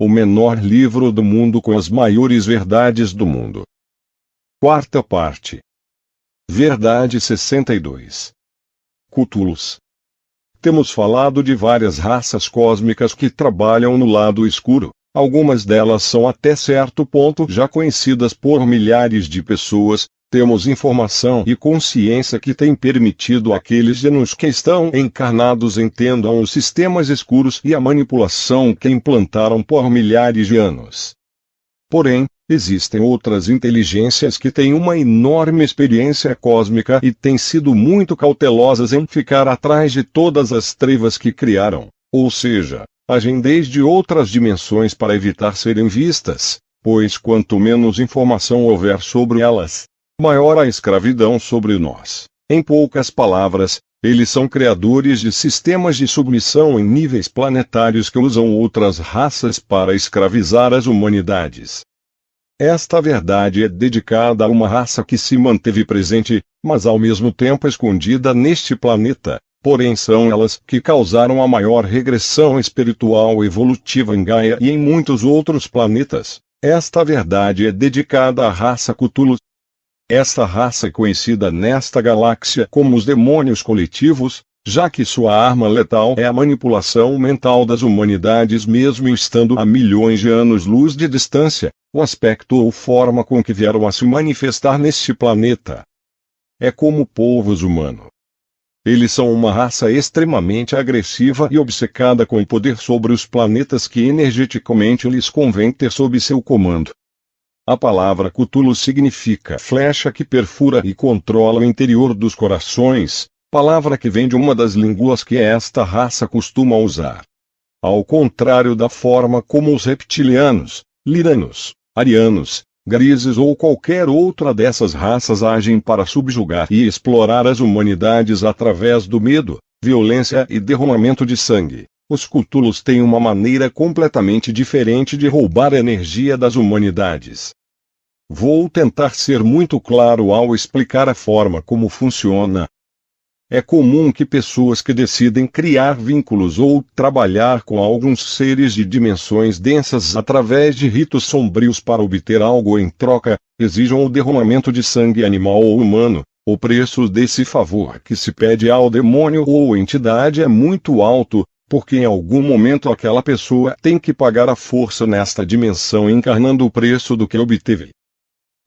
o menor livro do mundo com as maiores verdades do mundo. Quarta parte. Verdade 62. Cthulhus. Temos falado de várias raças cósmicas que trabalham no lado escuro. Algumas delas são até certo ponto já conhecidas por milhares de pessoas. Temos informação e consciência que tem permitido àqueles genos que estão encarnados entendam os sistemas escuros e a manipulação que implantaram por milhares de anos. Porém, existem outras inteligências que têm uma enorme experiência cósmica e têm sido muito cautelosas em ficar atrás de todas as trevas que criaram, ou seja, agem desde outras dimensões para evitar serem vistas, pois quanto menos informação houver sobre elas, maior a escravidão sobre nós. Em poucas palavras, eles são criadores de sistemas de submissão em níveis planetários que usam outras raças para escravizar as humanidades. Esta verdade é dedicada a uma raça que se manteve presente, mas ao mesmo tempo escondida neste planeta, porém são elas que causaram a maior regressão espiritual evolutiva em Gaia e em muitos outros planetas. Esta verdade é dedicada à raça Cthulhu. Esta raça é conhecida nesta galáxia como os demônios coletivos, já que sua arma letal é a manipulação mental das humanidades mesmo estando a milhões de anos-luz de distância, o aspecto ou forma com que vieram a se manifestar neste planeta. É como povos humanos. Eles são uma raça extremamente agressiva e obcecada com o poder sobre os planetas que energeticamente lhes convém ter sob seu comando. A palavra Cthulhu significa flecha que perfura e controla o interior dos corações, palavra que vem de uma das línguas que esta raça costuma usar. Ao contrário da forma como os reptilianos, liranos, arianos, grises ou qualquer outra dessas raças agem para subjugar e explorar as humanidades através do medo, violência e derramamento de sangue. Os Cthulhus têm uma maneira completamente diferente de roubar a energia das humanidades. Vou tentar ser muito claro ao explicar a forma como funciona. É comum que pessoas que decidem criar vínculos ou trabalhar com alguns seres de dimensões densas através de ritos sombrios para obter algo em troca, exijam o derramamento de sangue animal ou humano. O preço desse favor que se pede ao demônio ou entidade é muito alto, porque em algum momento aquela pessoa tem que pagar a força nesta dimensão encarnando o preço do que obteve.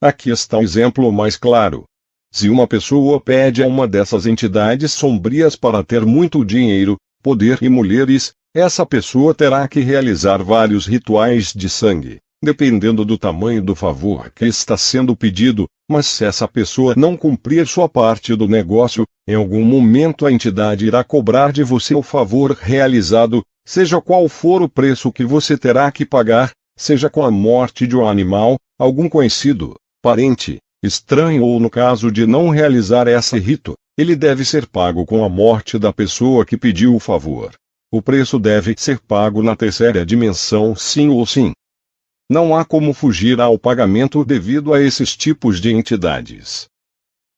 Aqui está um exemplo mais claro. Se uma pessoa pede a uma dessas entidades sombrias para ter muito dinheiro, poder e mulheres, essa pessoa terá que realizar vários rituais de sangue, dependendo do tamanho do favor que está sendo pedido, mas se essa pessoa não cumprir sua parte do negócio, em algum momento a entidade irá cobrar de você o favor realizado, seja qual for o preço que você terá que pagar, seja com a morte de um animal, algum conhecido, parente, estranho ou no caso de não realizar esse rito, ele deve ser pago com a morte da pessoa que pediu o favor. O preço deve ser pago na terceira dimensão sim ou sim. Não há como fugir ao pagamento devido a esses tipos de entidades.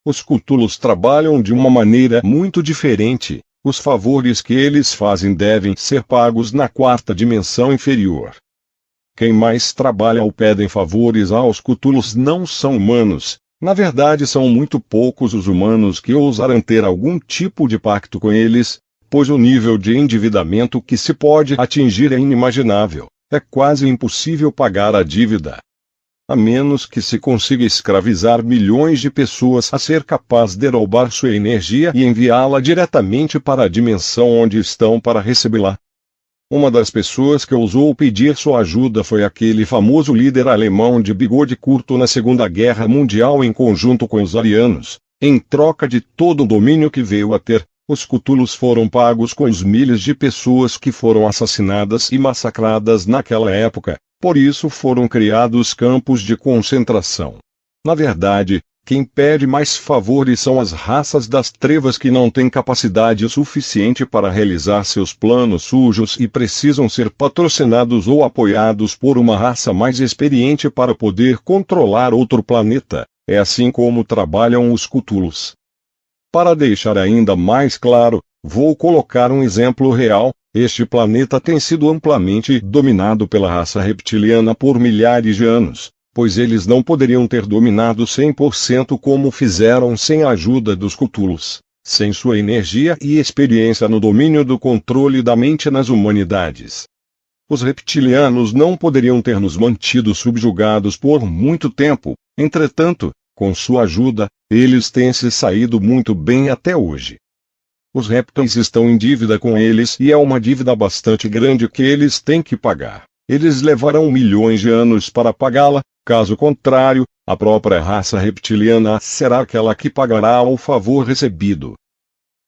Os Cthulhus trabalham de uma maneira muito diferente. Os favores que eles fazem devem ser pagos na quarta dimensão inferior. Quem mais trabalha ou pedem favores aos Cthulhus não são humanos. Na verdade são muito poucos os humanos que ousarão ter algum tipo de pacto com eles, pois o nível de endividamento que se pode atingir é inimaginável. É quase impossível pagar a dívida. A menos que se consiga escravizar milhões de pessoas a ser capaz de roubar sua energia e enviá-la diretamente para a dimensão onde estão para recebê-la. Uma das pessoas que ousou pedir sua ajuda foi aquele famoso líder alemão de bigode curto na Segunda Guerra Mundial em conjunto com os arianos. Em troca de todo o domínio que veio a ter, os Cthulhus foram pagos com os milhares de pessoas que foram assassinadas e massacradas naquela época, por isso foram criados campos de concentração. Na verdade, quem pede mais favores são as raças das trevas que não têm capacidade suficiente para realizar seus planos sujos e precisam ser patrocinados ou apoiados por uma raça mais experiente para poder controlar outro planeta. É assim como trabalham os Cthulhus. Para deixar ainda mais claro, vou colocar um exemplo real. Este planeta tem sido amplamente dominado pela raça reptiliana por milhares de anos, pois eles não poderiam ter dominado 100% como fizeram sem a ajuda dos Cthulhus, sem sua energia e experiência no domínio do controle da mente nas humanidades. Os reptilianos não poderiam ter nos mantido subjugados por muito tempo, entretanto, com sua ajuda, eles têm se saído muito bem até hoje. Os répteis estão em dívida com eles e é uma dívida bastante grande que eles têm que pagar. Eles levarão milhões de anos para pagá-la, caso contrário, a própria raça reptiliana será aquela que pagará o favor recebido.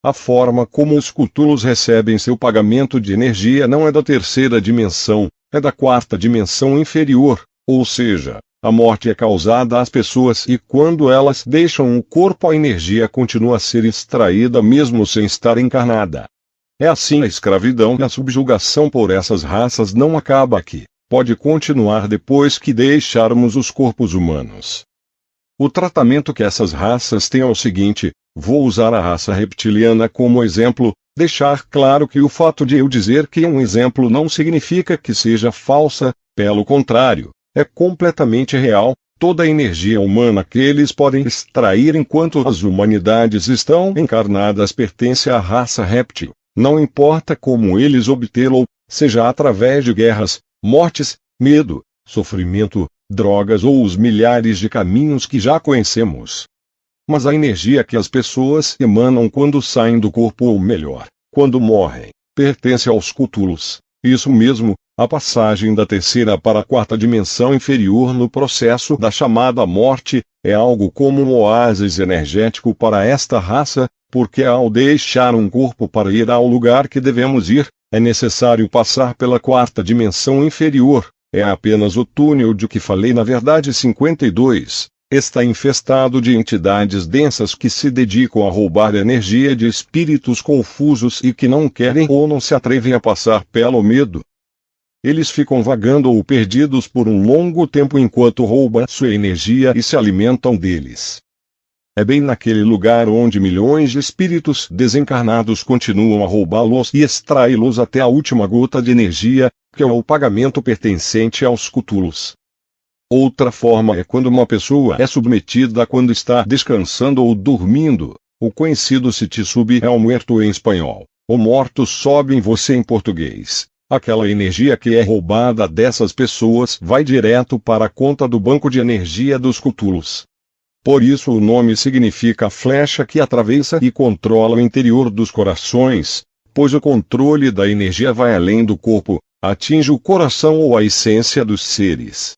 A forma como os Cthulhus recebem seu pagamento de energia não é da terceira dimensão, é da quarta dimensão inferior, ou seja, a morte é causada às pessoas e quando elas deixam o corpo a energia continua a ser extraída mesmo sem estar encarnada. É assim a escravidão e a subjugação por essas raças não acaba aqui, pode continuar depois que deixarmos os corpos humanos. O tratamento que essas raças têm é o seguinte, vou usar a raça reptiliana como exemplo, deixar claro que o fato de eu dizer que é um exemplo não significa que seja falsa, pelo contrário. É completamente real, toda a energia humana que eles podem extrair enquanto as humanidades estão encarnadas pertence à raça réptil, não importa como eles obtê-lo, seja através de guerras, mortes, medo, sofrimento, drogas ou os milhares de caminhos que já conhecemos. Mas a energia que as pessoas emanam quando saem do corpo ou melhor, quando morrem, pertence aos Cthulhus. Isso mesmo, a passagem da terceira para a quarta dimensão inferior no processo da chamada morte, é algo como um oásis energético para esta raça, porque ao deixar um corpo para ir ao lugar que devemos ir, é necessário passar pela quarta dimensão inferior, é apenas o túnel de que falei na verdade 52. Está infestado de entidades densas que se dedicam a roubar energia de espíritos confusos e que não querem ou não se atrevem a passar pelo medo. Eles ficam vagando ou perdidos por um longo tempo enquanto roubam sua energia e se alimentam deles. É bem naquele lugar onde milhões de espíritos desencarnados continuam a roubá-los e extraí-los até a última gota de energia, que é o pagamento pertencente aos Cthulhus. Outra forma é quando uma pessoa é submetida quando está descansando ou dormindo, o conhecido sítio sub é o muerto em espanhol, o morto sobe em você em português. Aquela energia que é roubada dessas pessoas vai direto para a conta do banco de energia dos Cthulhus. Por isso o nome significa flecha que atravessa e controla o interior dos corações, pois o controle da energia vai além do corpo, atinge o coração ou a essência dos seres.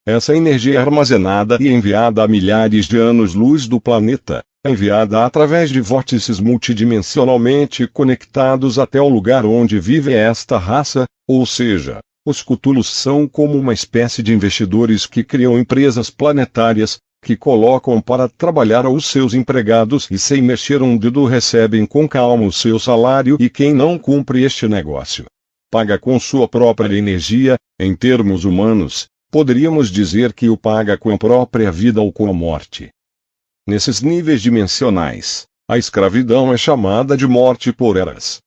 Essa energia é armazenada e enviada a milhares de anos-luz do planeta, enviada através de vórtices multidimensionalmente conectados até o lugar onde vive esta raça, ou seja, os Cthulhus são como uma espécie de investidores que criam empresas planetárias, que colocam para trabalhar os seus empregados e sem mexer um dedo recebem com calma o seu salário e quem não cumpre este negócio paga com sua própria energia, em termos humanos. Poderíamos dizer que o paga com a própria vida ou com a morte. Nesses níveis dimensionais, a escravidão é chamada de morte por eras.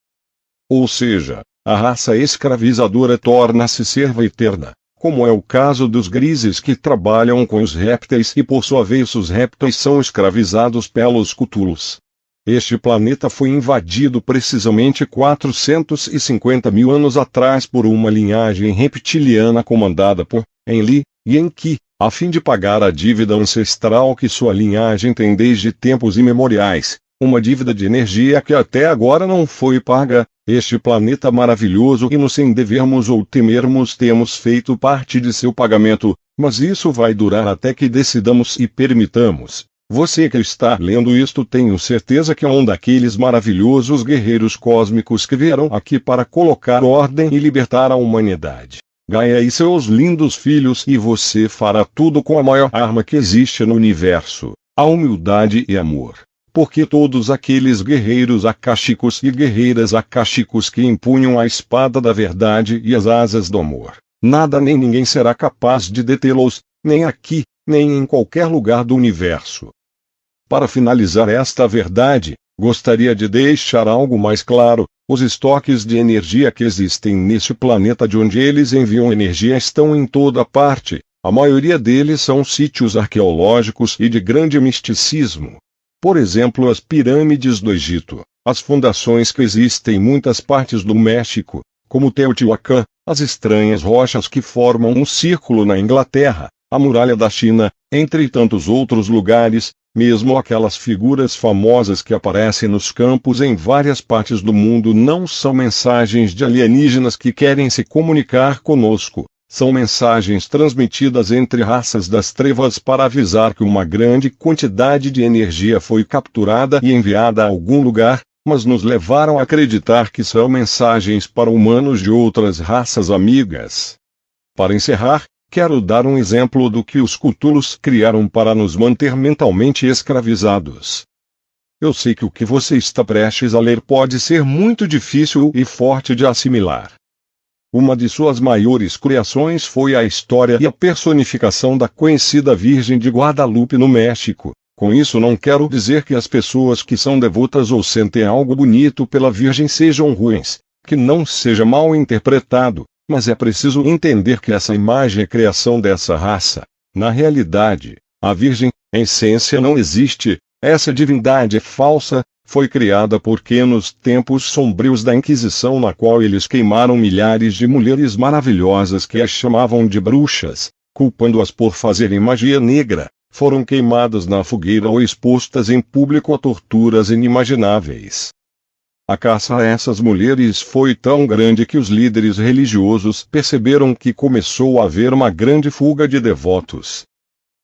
Ou seja, a raça escravizadora torna-se serva eterna, como é o caso dos grises que trabalham com os répteis e por sua vez os répteis são escravizados pelos Cthulhus. Este planeta foi invadido precisamente 450 mil anos atrás por uma linhagem reptiliana comandada por Enlil e Enki, a fim de pagar a dívida ancestral que sua linhagem tem desde tempos imemoriais, uma dívida de energia que até agora não foi paga. Este planeta maravilhoso e nos sem devermos ou temermos temos feito parte de seu pagamento, mas isso vai durar até que decidamos e permitamos. Você que está lendo isto tenho certeza que é um daqueles maravilhosos guerreiros cósmicos que vieram aqui para colocar ordem e libertar a humanidade. Gaia e seus lindos filhos e você fará tudo com a maior arma que existe no universo, a humildade e amor. Porque todos aqueles guerreiros akashicos e guerreiras akashicos que empunham a espada da verdade e as asas do amor, nada nem ninguém será capaz de detê-los, nem aqui, nem em qualquer lugar do universo. Para finalizar esta verdade, Gostaria de deixar algo mais claro: os estoques de energia que existem neste planeta de onde eles enviam energia estão em toda parte. A maioria deles são sítios arqueológicos e de grande misticismo. Por exemplo, as pirâmides do Egito, as fundações que existem em muitas partes do México, como Teotihuacan, as estranhas rochas que formam um círculo na Inglaterra, a muralha da China, entre tantos outros lugares, mesmo aquelas figuras famosas que aparecem nos campos em várias partes do mundo não são mensagens de alienígenas que querem se comunicar conosco. São mensagens transmitidas entre raças das trevas para avisar que uma grande quantidade de energia foi capturada e enviada a algum lugar, mas nos levaram a acreditar que são mensagens para humanos de outras raças amigas. Para encerrar, quero dar um exemplo do que os Cthulhus criaram para nos manter mentalmente escravizados. Eu sei que o que você está prestes a ler pode ser muito difícil e forte de assimilar. Uma de suas maiores criações foi a história e a personificação da conhecida Virgem de Guadalupe no México. Com isso não quero dizer que as pessoas que são devotas ou sentem algo bonito pela Virgem sejam ruins, que não seja mal interpretado, mas é preciso entender que essa imagem é criação dessa raça. Na realidade, a Virgem, em essência, não existe. Essa divindade é falsa, foi criada porque nos tempos sombrios da Inquisição, na qual eles queimaram milhares de mulheres maravilhosas que as chamavam de bruxas, culpando-as por fazerem magia negra, foram queimadas na fogueira ou expostas em público a torturas inimagináveis. A caça a essas mulheres foi tão grande que os líderes religiosos perceberam que começou a haver uma grande fuga de devotos.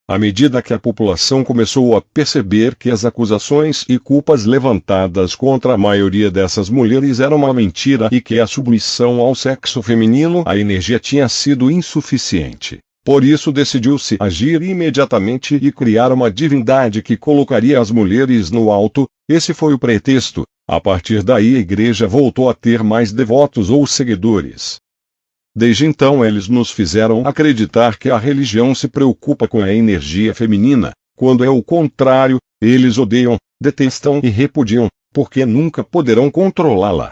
À medida que a população começou a perceber que as acusações e culpas levantadas contra a maioria dessas mulheres eram uma mentira e que a submissão ao sexo feminino, a energia tinha sido insuficiente. Por isso decidiu-se agir imediatamente e criar uma divindade que colocaria as mulheres no alto. Esse foi o pretexto. A partir daí a igreja voltou a ter mais devotos ou seguidores. Desde então eles nos fizeram acreditar que a religião se preocupa com a energia feminina, quando é o contrário. Eles odeiam, detestam e repudiam, porque nunca poderão controlá-la.